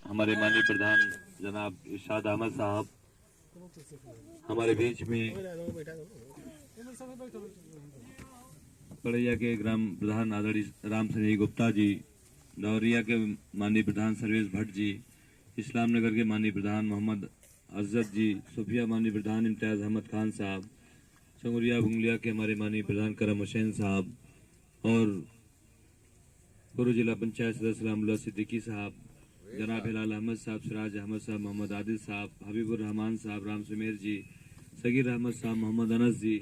हमारे माननीय प्रधान जनाब इरशाद अहमद साहब हमारे बीच में, कड़ैया के ग्राम प्रधान आदरणीय राम सनेही गुप्ता जी, दौरिया के माननीय प्रधान सर्वेश भट्ट जी, इस्लाम नगर के माननीय प्रधान मोहम्मद अज़्ज़त जी, सुफिया माननीय प्रधान इम्तियाज़ अहमद खान साहब, संगुरिया बुंगलिया के हमारे माननीय प्रधान करम हुसैन साहब और पूर्व जिला पंचायत सदस्य रामुल्ला सिद्दीकी साहब, जनाब हिलाल अहमद साहब, सिराज अहमद साहब, मोहम्मद आदिल साहब, हबीबुर रहमान साहब, राम सुमेर जी, सगीर अहमद साहब, मोहम्मद अनस जी,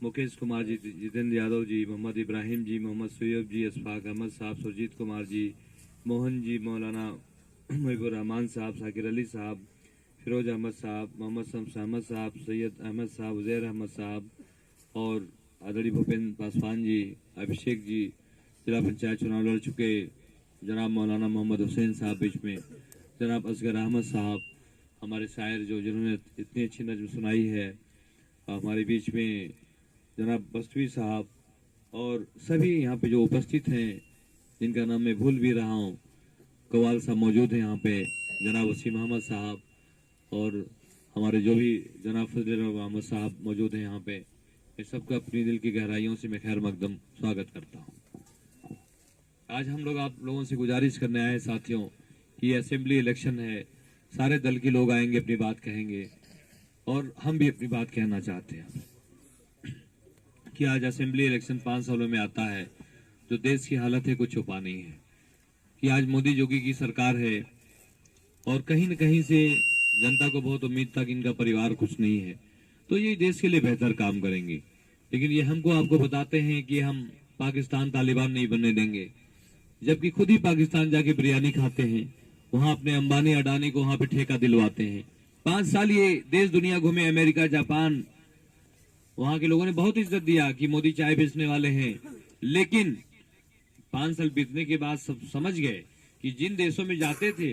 मुकेश कुमार जी, जितेंद्र यादव जी, मोहम्मद इब्राहिम जी, मोहम्मद सैयद जी, अशफाक अहमद साहब, सुरजीत कुमार जी, मोहन जी, मौलाना मुहिबुर रहमान साहब, साकिर अली साहब, फिरोज अहमद साहब, मोहम्मद शम्स अहमद साहब, सैयद अहमद साहब, उजैर अहमद साहब और आदरणीय भूपेंद्र पासवान जी, अभिषेक जी, जिला पंचायत चुनाव लड़ चुके जनाब मौलाना मोहम्मद हुसैन साहब बीच में, जनाब असगर अहमद साहब, हमारे शायर जो जिन्होंने इतनी अच्छी नज़्म सुनाई है, हमारे बीच में जनाब बस्तवी साहब और सभी यहाँ पे जो उपस्थित हैं जिनका नाम मैं भूल भी रहा हूँ, कवाल साहब मौजूद हैं यहाँ पे, जनाब वसीम अहमद साहब और हमारे जो भी जनाब फजल अहमद साहब मौजूद हैं यहाँ पे, इस सबका अपनी दिल की गहराइयों से मैं खैर मकदम स्वागत करता हूँ। आज हम लोग आप लोगों से गुजारिश करने आए साथियों कि असेंबली इलेक्शन है, सारे दल के लोग आएंगे, अपनी बात कहेंगे और हम भी अपनी बात कहना चाहते हैं कि आज असेंबली इलेक्शन 5 सालों में आता है, जो देश की हालत है कुछ छुपा नहीं है कि आज मोदी जोगी की सरकार है और कहीं न कहीं से जनता को बहुत उम्मीद था कि इनका परिवार कुछ नहीं है तो ये देश के लिए बेहतर काम करेंगे, लेकिन ये हमको आपको बताते हैं कि हम पाकिस्तान तालिबान नहीं बनने देंगे, जबकि खुद ही पाकिस्तान जाके बिरयानी खाते हैं, वहां अपने अंबानी अडानी को वहां पे ठेका दिलवाते हैं। 5 साल ये देश दुनिया घूमे, अमेरिका, जापान, वहां के लोगों ने बहुत इज्जत दिया कि मोदी चाय बेचने वाले हैं, लेकिन 5 साल बीतने के बाद सब समझ गए कि जिन देशों में जाते थे,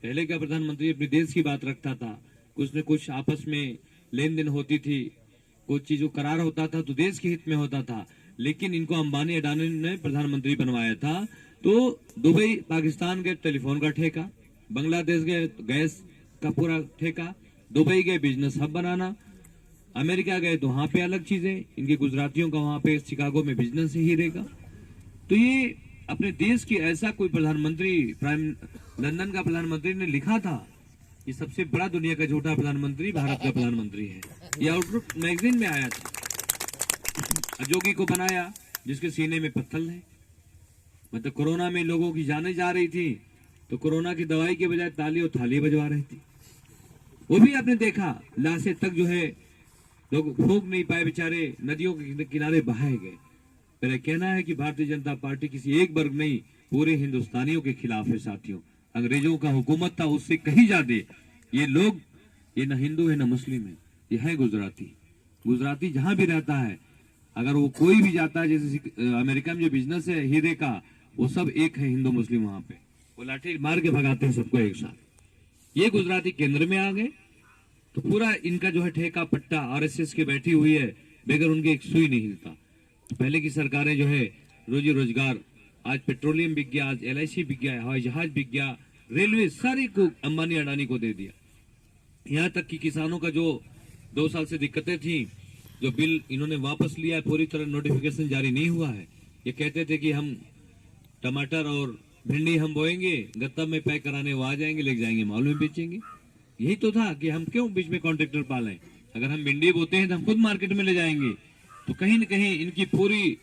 पहले का प्रधानमंत्री अपने देश की बात रखता था, कुछ न कुछ आपस में लेन देन होती थी, कुछ चीजों करार होता था तो देश के हित में होता था, लेकिन इनको अंबानी अडानी ने प्रधानमंत्री बनवाया था तो दुबई पाकिस्तान गए टेलीफोन का ठेका, बांग्लादेश गए गैस का पूरा ठेका, दुबई गए बिजनेस हब बनाना, अमेरिका गए तो वहां पे अलग चीजें, इनके गुजरातियों का वहां पे शिकागो में बिजनेस ही रहेगा। तो ये अपने देश की ऐसा कोई प्रधानमंत्री, प्राइम लंदन का प्रधानमंत्री ने लिखा था कि सबसे बड़ा दुनिया का झूठा प्रधानमंत्री भारत का प्रधानमंत्री है, ये आउटलुक मैगजीन में आया था। जोगी को बनाया जिसके सीने में पत्थर है, मतलब कोरोना में लोगों की जानें जा रही थी तो कोरोना की दवाई के बजाय ताली और थाली बजवा रही थी, वो भी आपने देखा, लाशें तक जो है लोग फूंक नहीं पाए, बेचारे नदियों के किनारे बहाए गए। मेरा कहना है कि भारतीय जनता पार्टी किसी एक वर्ग नहीं, पूरे हिंदुस्तानियों के खिलाफ है साथियों। अंग्रेजों का हुकूमत था उससे कहीं ज्यादा ये लोग, ये न हिंदू है न मुस्लिम है, ये है गुजराती। गुजराती जहां भी रहता है, अगर वो कोई भी जाता है, जैसे अमेरिका में जो बिजनेस है हीरे का, वो सब एक है, हिंदू मुस्लिम वहां पे, वो लाठी मार के भगाते हैं सबको एक साथ। ये गुजराती केंद्र में आ गए तो पूरा इनका जो है ठेका पट्टा आरएसएस के बैठी हुई है, बगैर उनके एक सुई नहीं हिलता। तो पहले की सरकारें जो है रोजी रोजगार, आज पेट्रोलियम बिक गया, आज एलआईसी बिक गया, हवाई जहाज बिक गया, रेलवे सारी को अंबानी अडानी को दे दिया। यहाँ तक कि किसानों का जो 2 साल से दिक्कतें थी, जो बिल इन्होंने वापस लिया है, पूरी तरह नोटिफिकेशन जारी नहीं हुआ है। ये कहते थे कि हम टमाटर और भिंडी हम बोएंगे, गत्ता में पैक कराने वो आ जाएंगे, ले जाएंगे, मॉल में बेचेंगे। यही तो था कि हम क्यों बीच में कॉन्ट्रैक्टर पालें, अगर हम भिंडी बोते हैं तो हम खुद मार्केट में ले जाएंगे। तो कहीं न कहीं इनकी पूरी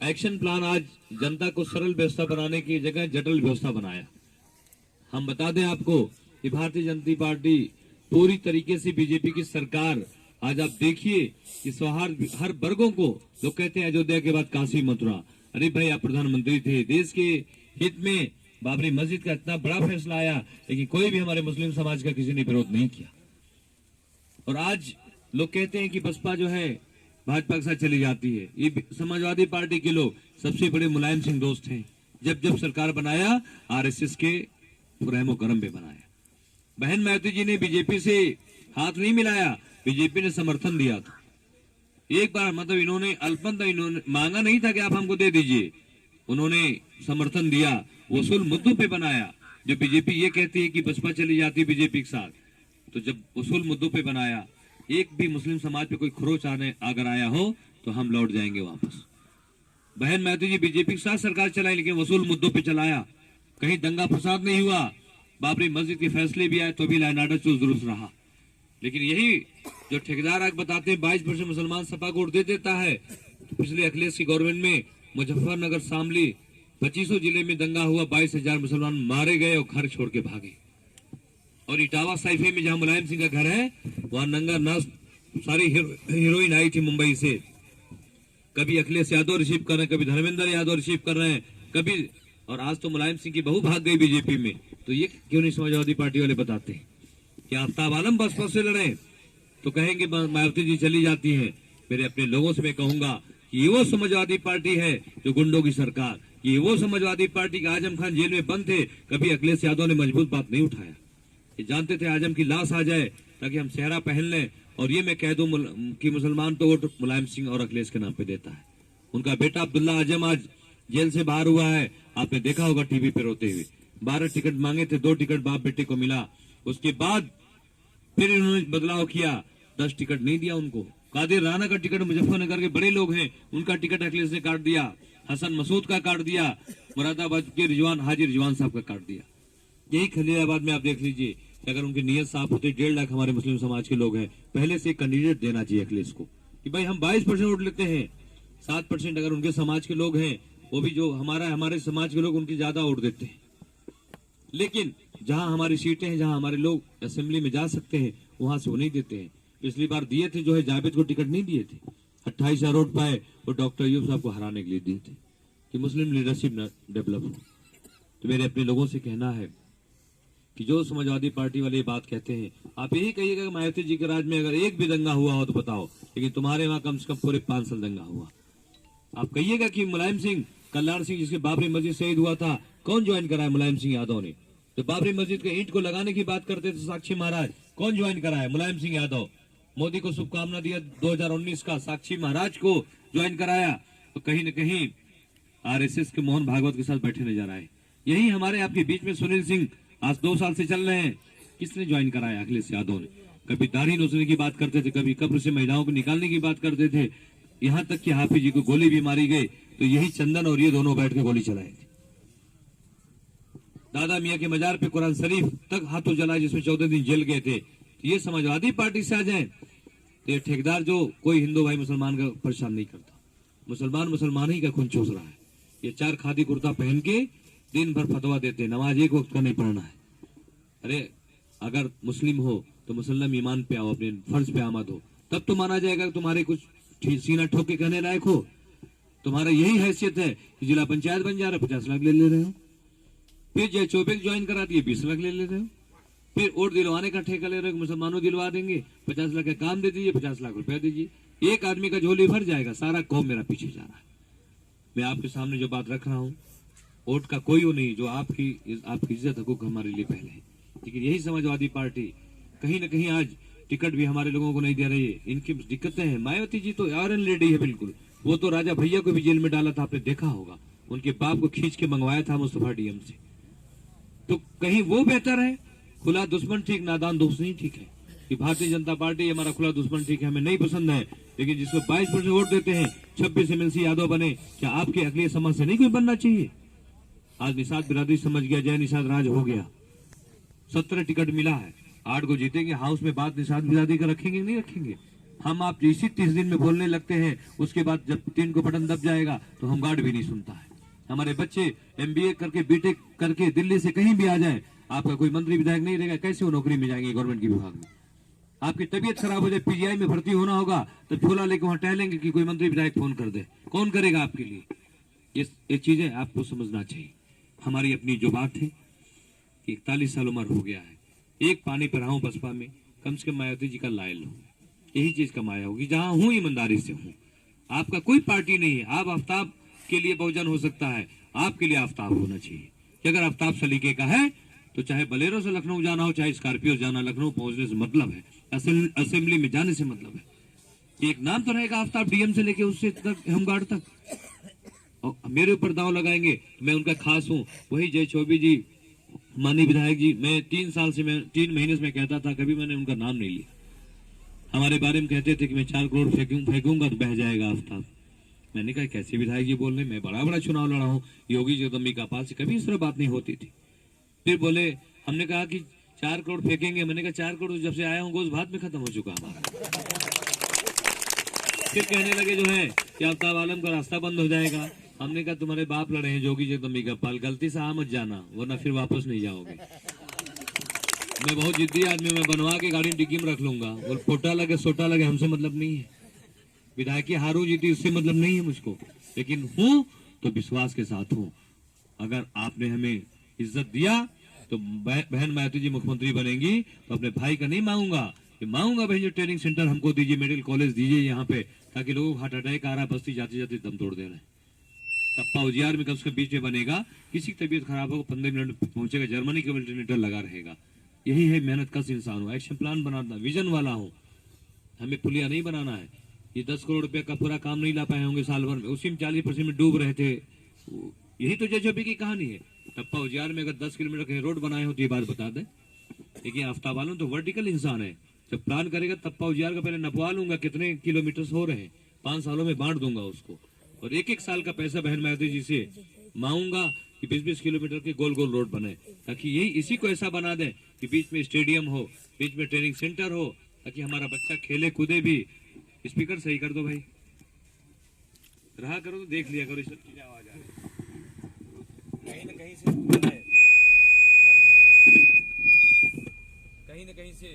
एक्शन प्लान आज जनता को सरल व्यवस्था बनाने की जगह जटिल व्यवस्था बनाया। हम बता दें आपको कि भारतीय जनता पार्टी पूरी तरीके से बीजेपी की सरकार, आज आप देखिए कि सौहार्द हर वर्गों को, लोग कहते हैं अयोध्या के बाद काशी मथुरा, अरे भाई आप प्रधानमंत्री थे, देश के हित में बाबरी मस्जिद का इतना बड़ा फैसला आया, लेकिन कोई भी हमारे मुस्लिम समाज का किसी ने विरोध नहीं किया। और आज लोग कहते हैं कि बसपा जो है भाजपा के साथ चली जाती है, ये समाजवादी पार्टी के लोग सबसे बड़े मुलायम सिंह दोस्त हैं। जब जब सरकार बनाया आरएसएस के रहमो करम पे बनाया। बहन मायावती जी ने बीजेपी से हाथ नहीं मिलाया, बीजेपी ने समर्थन दिया था। एक बार मतलब इन्होंने अल्पमत, इन्होंने मांगा नहीं था कि आप हमको दे दीजिए, उन्होंने समर्थन दिया, वसूल मुद्दों पे बनाया। जो बीजेपी ये कहती है कि बसपा चली जाती है बीजेपी के साथ, तो जब उसूल मुद्दों पे बनाया, एक भी मुस्लिम समाज पे कोई खरोच आने अगर आया हो तो हम लौट जाएंगे वापस। बहन महतो जी बीजेपी के साथ सरकार चलाई, लेकिन वसूल मुद्दों पे चलाया, कहीं दंगा फसाद नहीं हुआ। बाबरी मस्जिद के फैसले भी आए तो भी लॉ एंड ऑर्डर चुस्त दुरुस्त रहा। लेकिन यही जो ठेकेदार आग बताते हैं 22% मुसलमान सपा को वोट दे देता है, तो पिछले अखिलेश की गवर्नमेंट में मुजफ्फरनगर, शामली 2500 जिले में दंगा हुआ, 22,000 मुसलमान मारे गए और घर छोड़ के भागे। और इटावा साइफे में जहां मुलायम सिंह का घर है, वहां नंगा नाच सारी हीरोइन आई थी मुंबई से, कभी अखिलेश यादव रिसीव कर रहे हैं, कभी धर्मेंद्र यादव रिसीव कर रहे हैं, कभी, और आज तो मुलायम सिंह की बहू भाग गई बीजेपी में। तो ये क्यों नहीं समाजवादी पार्टी वाले बताते हैं कि आफ्ताब आलम बसपा से लड़े, तो कहेंगे मायावती जी चली जाती हैं। मेरे अपने लोगों से मैं कहूंगा कि ये वो समाजवादी पार्टी है जो गुंडों की सरकार, ये वो समाजवादी पार्टी का आजम खान जेल में बंद थे, कभी अखिलेश यादव ने मजबूत बात नहीं उठाया। ये जानते थे आजम की लाश आ जाए ताकि हम सेहरा पहन लें, और ये मैं कह दूं कि मुसलमान तो वोट मुलायम सिंह और अखिलेश के नाम पे देता है। उनका बेटा अब्दुल्ला आजम आज जेल से बाहर हुआ है, आपने देखा होगा टीवी पे रोते हुए। 12 टिकट मांगे थे, 2 टिकट बाप बेटे को मिला, उसके बाद फिर इन्होंने बदलाव किया, 10 टिकट नहीं दिया उनको। कादिर राना का टिकट, मुजफ्फरनगर के बड़े लोग हैं, उनका टिकट अखिलेश ने काट दिया, हसन मसूद का काट दिया, मुरादाबाद के रिजवान हाजी रिजवान साहब का काट दिया। यही खलीलाबाद में आप देख लीजिए कि अगर उनकी नीयत साफ होती, 1.5 लाख हमारे मुस्लिम समाज के लोग हैं, पहले से कैंडिडेट देना चाहिए अखिलेश को कि भाई हम 22% वोट लेते हैं, 7% अगर उनके समाज के लोग हैं, वो भी जो हमारे समाज के लोग उनकी ज्यादा वोट देते हैं। लेकिन जहां हमारी सीटें हैं, जहां हमारे लोग असेंबली में जा सकते हैं, वहां से वो नहीं देते हैं। पिछली बार दिए थे, जो है जावेद को टिकट नहीं दिए थे, 28,000 वोट पाए, वो डॉक्टर अयूब साहब को हराने के लिए दिए थे कि मुस्लिम लीडरशिप डेवलप हो। तो मेरे अपने लोगों से कहना है कि जो समाजवादी पार्टी वाले बात कहते हैं, आप यही कहिएगा कि मायावती जी के राज में अगर एक भी दंगा हुआ हो तो बताओ, लेकिन तुम्हारे वहां कम से कम पूरे 5 साल दंगा हुआ। आप कहिएगा कि मुलायम सिंह, कल्याण सिंह जिसके बाबरी मस्जिद शहीद हुआ था, कौन ज्वाइन कराया? मुलायम सिंह यादव ने। तो बाबरी मस्जिद के ईंट को लगाने की बात करते थे साक्षी महाराज, कौन ज्वाइन कराया? मुलायम सिंह यादव। मोदी को शुभकामना दिया 2019 का, साक्षी महाराज को ज्वाइन कराया। तो कहीं न कहीं आरएसएस के मोहन भागवत के साथ बैठे नजर आए। यही हमारे आपके बीच में सुनील सिंह आज 2 साल से चल रहे हैं, किसने ज्वाइन कराया? अखिलेश यादव ने। कभी दाढ़ी नोचने की बात करते थे, कभी कब्र से महिलाओं को निकालने की बात करते थे, यहां तक कि हाफिज जी को गोली भी मारी गई, तो यही चंदन और ये दोनों बैठ के गोली चलाए थे। दादा मियां के मजार पे कुरान शरीफ तक हाथों जलाए, जिसमें 14 दिन जेल गए थे। तो ये समाजवादी पार्टी से आ जाए तो ये ठेकेदार जो कोई हिंदू भाई मुसलमान का परेशान नहीं करता, मुसलमान ही का खून चूस रहा है। ये 4 खादी कुर्ता पहन के दिन भर फतवा देते हैं, नमाज एक वक्त का नहीं पढ़ना है। अरे अगर मुस्लिम हो तो मुसलमान ईमान पे आओ, अपने फर्ज पे आमद हो, तब तो माना जाएगा तुम्हारे कुछ सीना ठोक के कहने लायक हो। तुम्हारा यही हैसियत है कि जिला पंचायत बन जा रहा है, 50 लाख ले रहे हो, फिर जय चौबे ज्वाइन करा दिए 20 लाख ले रहे हो, फिर वोट दिलवाने का ठेका ले रहे हो, मुसलमानों दिलवा देंगे, 50 लाख का काम दे दीजिए, 50 लाख रुपया दीजिए, एक आदमी का झोली भर जाएगा, सारा कौम मेरा पीछे जा रहा है। मैं आपके सामने जो बात रख रहा हूँ, वोट का कोई वो नहीं, जो आपकी इज्जत हकूक हमारे लिए पहले है। लेकिन यही समाजवादी पार्टी कहीं ना कहीं आज टिकट भी हमारे लोगों को नहीं दे रही है, इनकी दिक्कतें हैं। मायावती जी तो आयरन लेडी है बिल्कुल, वो तो राजा भैया को भी जेल में डाला था, आपने देखा होगा, उनके बाप को खींच के मंगवाया था मुस्तफा डीएम से। तो कहीं वो बेहतर है? खुला दुश्मन ठीक, नादान दोस्त नहीं ठीक है। कि भारतीय जनता पार्टी हमारा खुला दुश्मन ठीक है, हमें नहीं पसंद है, लेकिन जिसको 22% वोट देते हैं, 26 MLC यादव बने, क्या आपके अखिलेश समाज से नहीं कोई बनना चाहिए? आज निषाद बिरादरी समझ गया, जय निषाद राज हो गया, 17 टिकट मिला है, 8 को जीतेंगे। हाउस में बात निषाद बिरादरी का रखेंगे नहीं रखेंगे? हम आप इसी 30 दिन में बोलने लगते हैं, उसके बाद जब 3 को बटन दब जाएगा तो हम गार्ड भी नहीं सुनता है। हमारे बच्चे MBA करके बीटेक करके दिल्ली से कहीं भी आ जाए, आपका कोई मंत्री विधायक नहीं रहेगा, कैसे वो नौकरी में जाएंगे गवर्नमेंट के विभाग में? आपकी तबीयत खराब हो जाए, PGI में भर्ती होना होगा, तो झोला लेके वहां टहलेंगे कि कोई मंत्री विधायक फोन कर दे, कौन करेगा आपके लिए? ये चीजें आपको समझना चाहिए। हमारी अपनी जो बात है कि 41 साल उम्र हो गया है, एक पानी पर रहा हूं बसपा में, कम से कम मायावती जी का लायल हूं, यही चीज का माया होगी, जहां हूं ईमानदारी से हूं। आपका कोई पार्टी नहीं है, आप आफ्ताब के लिए बहुजन हो सकता है, आपके लिए आफ्ताब होना चाहिए कि अगर आफ्ताब सलीके का है तो चाहे बलेरो से लखनऊ जाना हो, चाहे स्कॉर्पियो जाना, लखनऊ पहुंचने से मतलब है, असेंबली में जाने से मतलब है। एक नाम तो रहेगा आफ्ताब, डीएम से लेके उससे तक होमगार्ड तक। और मेरे ऊपर दांव लगाएंगे, मैं उनका खास हूं, वही जय चौबे जी माननीय विधायक जी, मैं 3 महीने से मैं कहता था, कभी मैंने उनका नाम नहीं लिया। हमारे बारे में कहते थे कि मैं 4 करोड़ फेंकूंगा तो बह जाएगा आफ्ताब। मैंने कहा कैसे विधायक जी बोल रहे, मैं बड़ा बड़ा चुनाव लड़ा हूँ योगी जगदम्बिका पाल से, कभी इस तरह बात नहीं होती थी। फिर बोले, हमने कहा कि 4 करोड़ फेंकेंगे, मैंने कहा 4 करोड़ जब से आया हूँ गोश्त भात में खत्म हो चुका हमारा। फिर कहने लगे जो है कि आफ्ताब आलम का रास्ता बंद हो जाएगा। हमने कहा तुम्हारे बाप लड़े हैं योगी जगदम्बिका पाल, गलती से आ मत जाना वरना फिर वापस नहीं जाओगे। मैं बहुत जिद्दी आदमी, मैं बनवा के गाड़ी डिग्गी में रख लूंगा, और पोटा लगे सोटा लगे हमसे मतलब नहीं है। विधायक की हारू जीती उससे मतलब नहीं है मुझको, लेकिन हूं तो विश्वास के साथ हूं। अगर आपने हमें इज्जत दिया तो बहन मायावती जी मुख्यमंत्री बनेंगी तो अपने भाई का नहीं मांगूंगा, मांगूंगा भाई जो ट्रेनिंग सेंटर हमको दीजिए, मेडिकल कॉलेज दीजिए यहाँ पे, ताकि लोगों को हार्ट अटैक आ रहा है बस्ती जाते जाते दम तोड़ दे रहे हैं। टप्पा उजियार में कब उसके बीच में बनेगा, किसी की तबीयत खराब होगा 15 मिनट पहुंचेगा, जर्मनी का वेंटिलेटर लगा रहेगा। यही है मेहनत कश इंसान हूँ, एक्शन प्लान बनाना, विजन वाला हूँ। हमें पुलिया नहीं बनाना है। ये 10 करोड़ रुपए का पूरा काम नहीं ला पाए होंगे साल भर में, उसी में 40% में डूब रहे थे। यही तो जजबी की कहानी है। टप्पा उजियार में अगर 10 किलोमीटर के रोड बनाए हो तो ये बात बता दें। लेकिन आफ्ताब आलम तो वर्टिकल इंसान है, जब प्लान करेगा टप्पा उजियार का पहले नपवा लूंगा कितने किलोमीटर हो रहे हैं, 5 सालों में बांट दूंगा उसको, और एक साल का पैसा बहन मायावती जी से मांगूंगा कि 20-20 किलोमीटर के गोल गोल रोड बने, ताकि यही इसी को ऐसा बना दें कि बीच में स्टेडियम हो, बीच में ट्रेनिंग सेंटर हो, ताकि हमारा बच्चा खेले कूदे भी। स्पीकर सही कर दो भाई, रहा करो तो देख लिया करो, इस सब चीजें आवाज आ रही कहीं न कहीं से बंद है, कहीं न कहीं से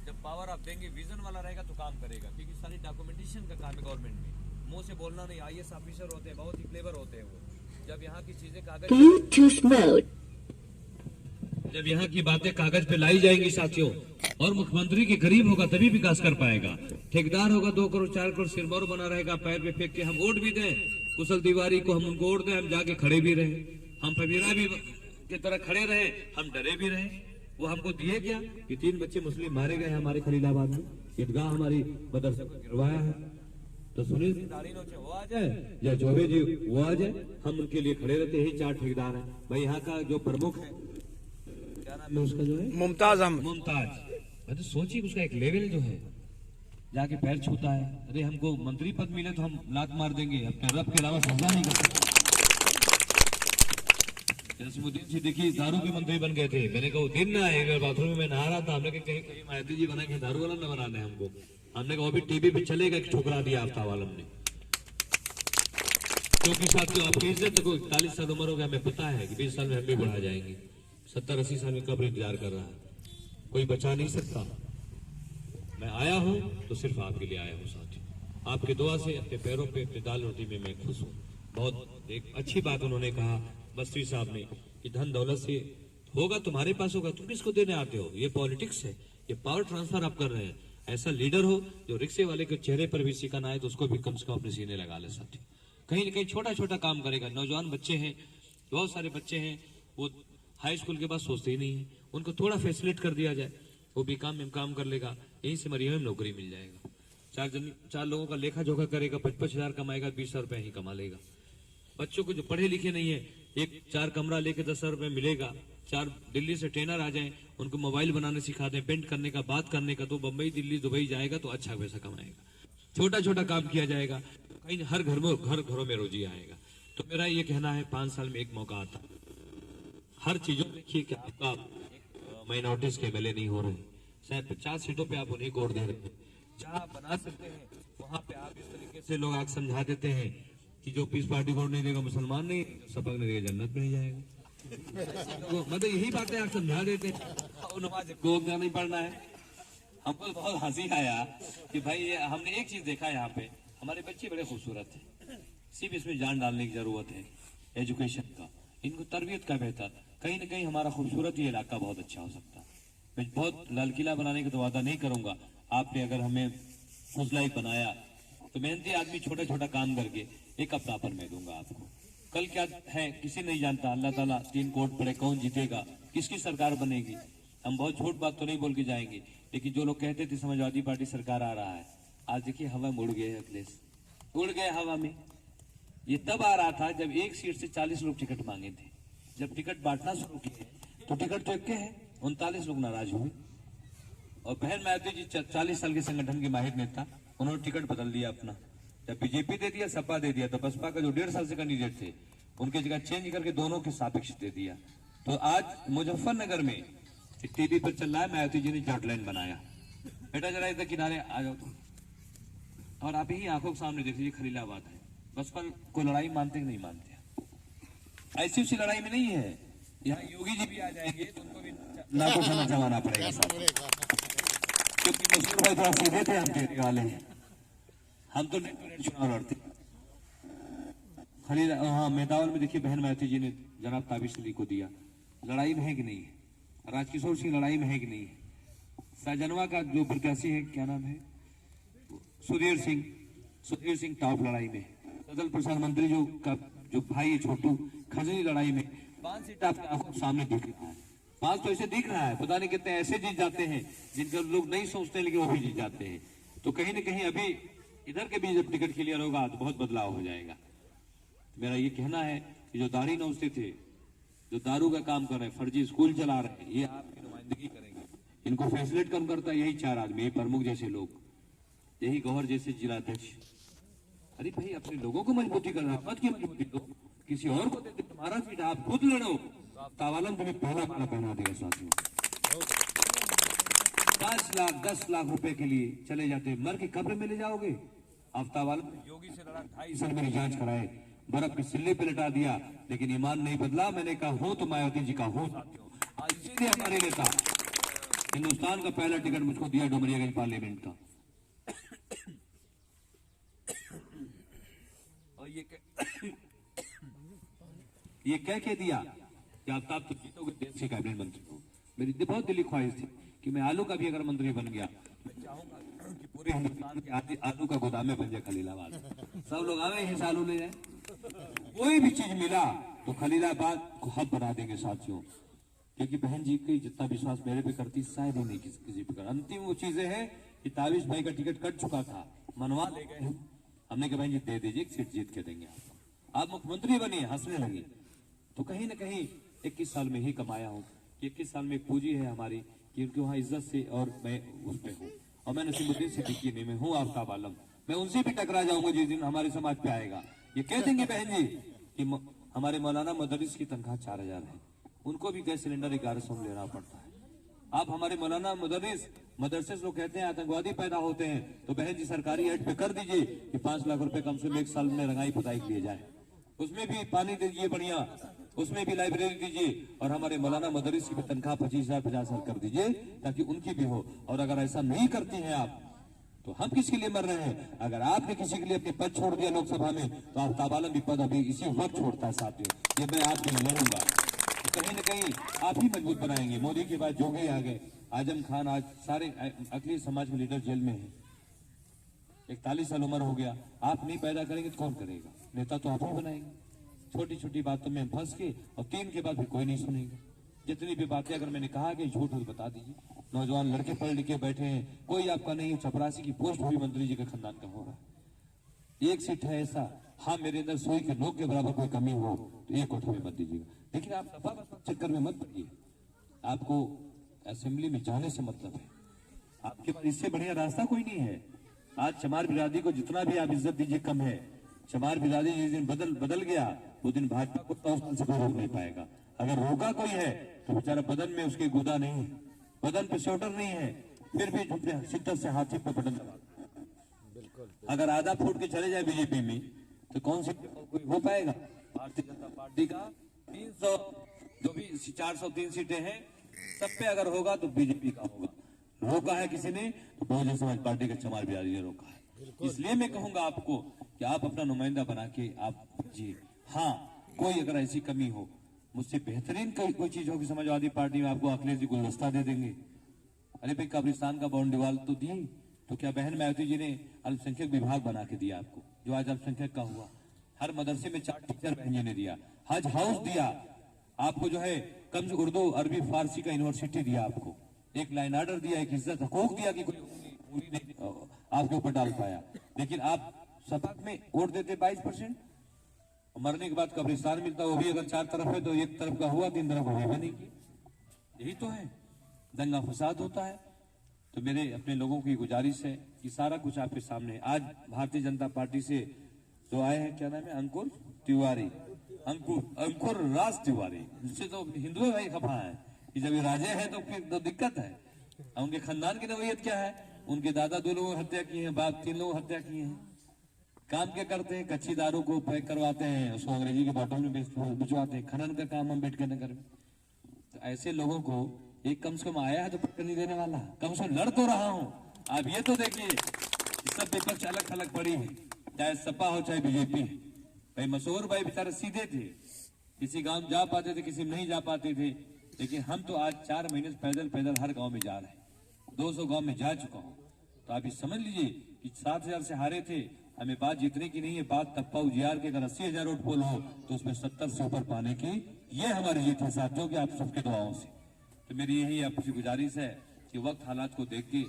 जब पावर आप देंगे, विजन वाला रहेगा तो काम करेगा, क्योंकि सारी डॉक्यूमेंटेशन का काम है गवर्नमेंट में, मुंह से बोलना नहीं। आईएएस ऑफिसर होते हैं, बहुत ही क्लेवर होते हैं वो, जब यहाँ की चीजें कागज, जब यहाँ की बातें कागज पे लाई जाएंगी साथियों, और मुख्यमंत्री के करीब होगा तभी विकास कर पाएगा। ठेकेदार होगा 2 करोड़ 4 करोड़ सिरमौर बना रहेगा, पैर पे फेंक के हम वोट भी दें, कुशल तिवारी को हम उनको वोट दें, हम जाके खड़े भी रहे, हम पबीरा भी की तरह खड़े रहे, हम डरे भी रहे। वो हमको दिए क्या कि 3 बच्चे मुस्लिम मारे गए हमारे खलीलाबाद में, ईदगाह हमारी मदरसे को गिरवाया है, तो सुनील वो आ जाए या चौबे जी वो आ जाए, हम उनके लिए खड़े रहते। यही 4 ठेकेदार है भाई। यहाँ का जो प्रमुख है, क्या नाम है उसका, जो है मुमताज। मैं तो सोचिए उसका एक लेवल जो है, जाके पैर छूता है, अरे हमको मंत्री पद मिले तो हम लात मार देंगे, अपने रब के अलावा सजा नहीं कर सकते। जसीमुद्दीन सिद्दीकी दारू के मंत्री बन गए थे, मैंने कहा दिन ना आएगा, बाथरूम में मैं नहा रहा था, हमने कहीं कहीं मायावती जी बना के दारू वाला न बना दे हमको, हमने कहा वो भी टीवी पे चलेगा, ठुकरा दिया आफ्ताब आलम ने। क्योंकि साथियों आपकी इज्जत को 41 साल उम्र हो गया, हमें पता है कि 20 साल में हम भी बढ़ा जाएंगे, 70-80 साल में कब्र इंतजार कर रहा है, कोई बचा नहीं सकता। मैं आया हूं तो सिर्फ आपके लिए आया हूं साथियों, आपके दुआ से अपने पैरों पे, अपने दाल रोटी में मैं खुश हूं। बहुत एक अच्छी बात उन्होंने कहा बस्ती साहब ने कि धन दौलत से होगा तुम्हारे पास होगा, तुम किसको देने आते हो, ये पॉलिटिक्स है, ये पावर ट्रांसफर आप कर रहे हैं। ऐसा लीडर हो जो रिक्शे वाले के चेहरे पर भी सिकन आए तो उसको भी कम से कम अपने सीने लगा ले साथियों। कहीं ना कहीं छोटा छोटा काम करेगा। नौजवान बच्चे हैं, बहुत सारे बच्चे हैं, वो हाई स्कूल के बाद सोचते ही नहीं है, उनको थोड़ा फैसिलिट कर दिया जाए, वो भी काम में काम कर लेगा, यहीं से मरिया में नौकरी मिल जाएगा। 4 लोगों का लेखा जोखा करेगा, 55,000 कमाएगा, 20 रुपए ही कमा लेगा। बच्चों को जो पढ़े लिखे नहीं है, एक 4 कमरा लेके 10 रुपए मिलेगा, 4 दिल्ली से ट्रेनर आ जाए, उनको मोबाइल बनाने सिखा दें, पेंट करने का, बात करने का, तो बंबई दिल्ली दुबई जाएगा तो अच्छा पैसा कमाएगा। छोटा छोटा काम किया जाएगा, कहीं हर घरों में रोजी आएगा। तो मेरा ये कहना है 5 साल में एक मौका आता, हर चीजों में देखिए कि आपका माइनॉरिटीज के एमएलए नहीं हो रहे, शायद 50 सीटों पे आप उन्हें वोट दे रहे हैं, जहाँ बना सकते हैं वहां पे आप इस तरीके से लोग आग समझा देते हैं कि जो पीस पार्टी वोट नहीं देगा मुसलमान नहीं, सपक नहीं देगा जन्नत में नहीं जाएगा। तो मतलब यही बातें आप समझा देते हैं, नमाज को नहीं पढ़ना है। हमको बहुत हंसी आया कि भाई हमने एक चीज देखा यहाँ पे, हमारे बच्चे बड़े खूबसूरत हैं, सिर्फ इसमें जान डालने की जरूरत है एजुकेशन का, इनको तरबियत का बेहतर, कहीं ना कहीं हमारा खूबसूरत ये इलाका बहुत अच्छा हो सकता है। मैं बहुत लाल किला बनाने का तो वादा नहीं करूंगा, आपने अगर हमें हौसला बनाया तो मेहनती आदमी छोटा छोटा काम करके एक अपना पर मैं दूंगा आपको। कल क्या है किसी नहीं जानता, अल्लाह ताला 3 कोट पड़े, कौन जीतेगा, किसकी सरकार बनेगी। हम बहुत झूठ बात तो नहीं बोल के जाएंगे, लेकिन जो लोग कहते थे समाजवादी पार्टी सरकार आ रहा है, आज देखिए हवा में उड़ गए, अखिलेश उड़ गए हवा में। ये तब आ रहा था जब एक सीट से 40 लोग टिकट मांगे थे, जब टिकट बांटना शुरू किए तो टिकट तो एक के है, 39 लोग नाराज हुए। और बहन मायावती जी 40 साल के संगठन की माहिर नेता, उन्होंने टिकट बदल दिया अपना। जब बीजेपी दे दिया, सपा दे दिया, तो बसपा का जो 1.5 साल से कैंडिडेट थे उनकी जगह चेंज करके दोनों के सापेक्ष दे दिया। तो आज मुजफ्फरनगर में टीवी पर चल रहा है, मायावती जी ने जॉटलैंड बनाया। बेटा जरा इधर किनारे आ जाओ तो। और आप ही आंखों के सामने देख लीजिए, खलीलाबाद है। बसपा को लड़ाई मानते कि नहीं मानते? ऐसी उसी लड़ाई में नहीं है। यहाँ योगी जी भी आ जाएंगे तो उनको भी नाकों से जमाना पड़ेगा साथ, क्योंकि मसूर भाई थोड़ा सीधे थे आपके एरिया वाले। हम तो नेट टू नेट चुनाव लड़ते। खलील हाँ, मेदावल में देखिए बहन मायावती जी ने जनाब ताबिश अली को दिया। लड़ाई में है कि नहीं है? राजकिशोर सिंह लड़ाई में है कि नहीं है? सहजनवा का जो प्रत्याशी है, क्या नाम है, सुधीर सिंह टॉप लड़ाई में। सदल प्रसाद मंत्री जो भाई है छोटू, खजनी लड़ाई में। 5 सीट आपके आंखों के सामने दिख रहा है। 5 तो ऐसे दिख रहा है, पता नहीं कितने ऐसे जीत जाते हैं जिनका लोग नहीं सोचते, लेकिन वो भी जीत जाते हैं। तो कहीं ना कहीं अभी इधर के भी जब टिकट क्लियर होगा तो बहुत बदलाव हो जाएगा। मेरा ये कहना है कि जो दाढ़ी नौचते थे, जो दारू का काम कर रहे हैं, फर्जी स्कूल चला रहे हैं, ये आपकी नुमाइंदगी करेंगे। इनको फैसिलिटेट कौन करता है? यही 4 आदमी, प्रमुख जैसे लोग, यही गौहर जैसे जिलाध्यक्ष। अरे भाई, अपने लोगों को मजबूती करना, मत की मजबूती दो, किसी और को देते। तुम्हारा सीट आप खुद लड़ो, तावालम तुम्हें पहला माला पहना देगा साथियों। 5 लाख 10 लाख रुपए के लिए चले जाते, मर के कब्र में ले जाओगे। आफ्तावालम योगी से लड़ा, 2.5 साल मेरी जांच कराए, बर्फ के सिले पे लटा दिया, लेकिन ईमान नहीं बदला। मैंने कहा हूं तो मायावती जी का हूं साथियों। आज इसीलिए हमारे नेता हिंदुस्तान का पहला टिकट मुझको दिया डुमरियागंज पार्लियामेंट का। और ये कह के दिया कि आफ्ताब तो जीतोगे, देश के कैबिनेट मंत्री हो। मेरी बहुत दिली ख्वाहिश थी कि मैं आलू का भी अगर मंत्री बन गया, मैं चाहूंगा कि पूरे हिंदुस्तान के आलू का गोदाम में बन जाए खलीलाबाद। सब लोग आवे यहीं से आलू ले जाए। कोई भी चीज मिला तो खलीलाबाद को हब बना देंगे साथियों, क्योंकि बहन जी की जितना विश्वास मेरे पे करती शायद ही नहीं किसी पे कर। अंतिम वो चीजें हैं कि ताबिश भाई का टिकट कट चुका था, मनवा ले गए। हमने कहा बहन जी दे दीजिए, सीट जीत के देंगे आप मुख्यमंत्री बनिए। हंसने लगी। तो कहीं ना कहीं 21 साल में ही कमाया हूँ। 21 साल में एक पूंजी है हमारी कि उनके वहाँ इज्जत से, और मैं उस पे हूँ। और मैं नसीमुद्दीन सिद्दीकी नहीं, मैं हूँ आफ्ताब आलम। मैं उनसे भी टकरा जाऊंगा जिस दिन हमारे समाज पे आएगा। ये कह देंगे बहन जी कि हमारे मौलाना मदरस की तनख्वाह 4000 है, उनको भी गैस सिलेंडर 1100 में लेना पड़ता है। आप हमारे मौलाना मदरसे लोग कहते हैं आतंकवादी पैदा होते हैं, तो बहन जी सरकारी एड पे कर दीजिए कि 5 लाख रुपए कम से कम 1 साल में रंगाई पुताई किए जाए। उसमें भी पानी दीजिए बढ़िया, उसमें भी लाइब्रेरी दीजिए, और हमारे मौलाना मदरस की भी तनख्वाह 25,000 50,000 कर दीजिए, ताकि उनकी भी हो। और अगर ऐसा नहीं करती हैं आप, तो हम किसके लिए मर रहे हैं? अगर आपने किसी के लिए अपने पद छोड़ दिया लोकसभा में, तो आफ्ताब आलम भी पद अभी इसी वक्त छोड़ता है साथियों। ये मैं आपके लिए लड़ूंगा। कहीं न कहीं आप ही मजबूत बनाएंगे। मोदी के बाद जोगी आ गए, आजम खान, आज सारे अखिलेश समाज के लीडर जेल में हैं। 41 साल उम्र हो गया। आप नहीं पैदा करेंगे तो कौन करेगा? नेता तो आप ही बनाएंगे। छोटी छोटी बातों में फंस के, और 3 के बाद भी कोई नहीं सुनेगा। जितनी भी बातें अगर मैंने कहा कि झूठ हो तो बता दीजिए। नौजवान लड़के पढ़ लिखे बैठे हैं, कोई आपका नहीं है। चपरासी की पोस्ट भी मंत्री जी के खानदान का हो रहा है। एक सीट है ऐसा, हाँ मेरे अंदर सोई के लोग के बराबर कोई कमी हो तो एक कोठे में मत दीजिएगा। देखिए आप सपा चक्कर में मत पड़िए। आपको असेंबली में जाने से मतलब है, आपके पास इससे बढ़िया रास्ता कोई नहीं है। आज चमार बिरादरी को जितना भी आप इज्जत दीजिए कम है। चमार बिरादरी जिस दिन बदल गया, वो दिन भाजपा को तो से कोई रोक नहीं पाएगा। अगर रोका कोई है तो बेचारा बदन में उसके गुदा नहीं है, बदन पे स्वेटर नहीं है, फिर भी शिद्दत से हाथी पे बटन दबा। अगर आधा फूट के चले जाए बीजेपी में, तो कौन सी कोई हो पाएगा? भारतीय जनता पार्टी का 300 जो भी 403 सीटें हैं, सब पे अगर होगा तो बीजेपी का होगा। रोका है किसी ने तो बहुजन समाज पार्टी के चमार बिरादरी ने रोका है। इसलिए मैं कहूंगा आपको कि आप अपना नुमाइंदा बना के आप जी। हाँ, कोई अगर ऐसी कमी हो, मुझसे बेहतरीन कोई चीज होगी समाजवादी पार्टी में, आपको अखिलेश जी गुलदस्ता दे देंगे। अरे भाई, कब्रिस्तान का बाउंड्री वाल तो दी, तो क्या बहन मायावती जी ने अल्पसंख्यक विभाग बना के दिया आपको, जो आज अल्पसंख्यक का हुआ। हर मदरसे में 4 टीचर बहन जी ने दिया। हज हाउस दिया आपको, जो है कम से उर्दू अरबी फारसी का यूनिवर्सिटी दिया आपको। एक लाइन आर्डर दिया, एक इज्जत हकूक दिया कि कोई पूरी नहीं आपके ऊपर डाल पाया। लेकिन आप सपा में वोट देते 22%, मरने के बाद कब्रिस्तान मिलता, वो भी अगर 4 तरफ है तो एक तरफ का हुआ, 3 तरफ हुआ नहीं की। यही तो है, दंगा फसाद होता है। तो मेरे अपने लोगों की गुजारिश है कि सारा कुछ आपके सामने। आज भारतीय जनता पार्टी से जो आए हैं, क्या नाम है, अंकुर तिवारी, अंकुर राज तिवारी, इससे तो हिंदू भाई खफा है कि जब ये राजे हैं तो फिर तो दिक्कत है। और उनके खानदान की नवैयत क्या है, उनके दादा 2 लोगों की हत्या की है, बाप 3 लोगों की हत्या की है। काम क्या करते हैं, कच्ची दारू को पैक करवाते हैं, उसको अंग्रेजी के बोतल में भिजवाते हैं, खनन का काम अम्बेडकर नगर में। तो ऐसे लोगों को एक कम से कम आया है तो पक्का नहीं देने वाला, कम से कम लड़ तो रहा हूं। आप ये तो देखिए, सब विपक्ष अलग थलग पड़ी है, चाहे सपा हो चाहे बीजेपी। भाई मशहूर भाई बेचारे सीधे थे, किसी गांव जा पाते थे, किसी में नहीं जा पाते थे। लेकिन हम तो आज 4 महीने से पैदल पैदल हर गांव में जा रहे हैं, 200 गांव में जा चुका हूं। तो आप ये समझ लीजिए कि 7,000 से हारे थे, हमें बात जीतने की नहीं है, बात तप्पा उजियार के अगर 80,000 वोट पोल हो तो उसमें 70 से ऊपर पाने की ये हमारी जीत है साथियों की, आप सबके दुआओं से। तो मेरी यही आपसे गुजारिश है कि वक्त हालात को देख के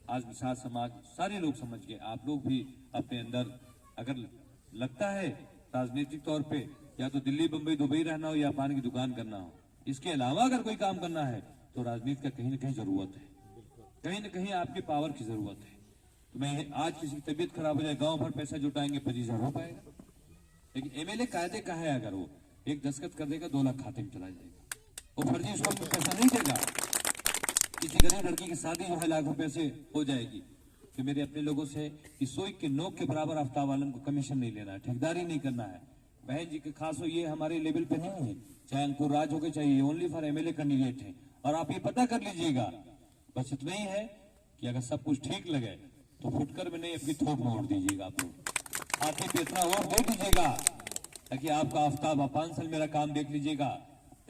आज मिसाल समाज सारे लोग समझ गए, आप लोग भी अपने अंदर अगर लगता है राजनीतिक तौर पे या तो दिल्ली बंबई दुबई रहना हो या पान की दुकान करना हो, इसके अलावा अगर कोई काम करना है तो राजनीति का कहीं ना कहीं जरूरत है, कहीं ना कहीं आपकी पावर की जरूरत है। तो मैं आज किसी की तबीयत खराब हो जाए, गांव भर पैसा जुटाएंगे 25,000 हो पाएगा। लेकिन एमएलए कायदे का है, अगर वो एक दस्तखत कर देगा 2 लाख खाते में चला जाएगा, वो फर्जी उस वक्त पैसा नहीं देगा। किसी गरीब लड़की की शादी जो है लाख रुपए से हो जाएगी। तो मेरे अपने लोगों से कि सोई के नोक के बराबर आफ्ताब आलम को कमीशन नहीं लेना है, ठेकेदारी नहीं करना है। बहन जी के खास हो, ये हमारे लेवल पे नहीं है, चाहे अंकुर राज हो गए चाहे ओनली फॉर एमएलए कैंडिडेट है। और आप ये पता कर लीजिएगा, बस इतना ही है कि अगर सब कुछ ठीक लगे तो फुटकर में नहीं अपनी थोक में वोट दीजिएगा। आप लोग हाथी पे इतना वोट दे दीजिएगा ताकि आपका आफ्ताब 5 साल मेरा काम देख लीजिएगा।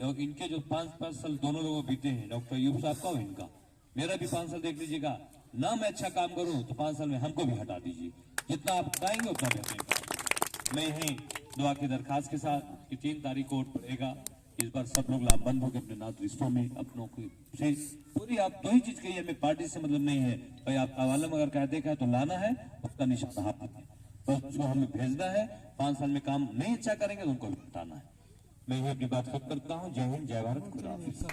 और इनके जो 5 साल दोनों लोगों बीते हैं, डॉक्टर यूब साहब का और इनका, मेरा भी 5 साल देख लीजिएगा ना। मैं अच्छा काम करूं तो 5 साल में हमको भी हटा दीजिए, जितना आप बताएंगे उतना बेहतर। मैं यही दुआ की दरखास्त के साथ कि 3 तारीख को वोट पड़ेगा, इस बार सब लोग लाभबंद होकर अपने नात रिश्तों में अपनों की से पूरी। आप 2 ही चीज कही, हमें पार्टी से मतलब नहीं है भाई, आप आवालम अगर कायदे का है तो लाना है, उसका निशान हाथ में बस उसको हमें भेजना है। 5 साल में काम नहीं अच्छा करेंगे तो उनको हटाना है। मैं ये अपनी बात खुद करता हूँ। जय हिंद, जय भारत, खुदा हाफिज।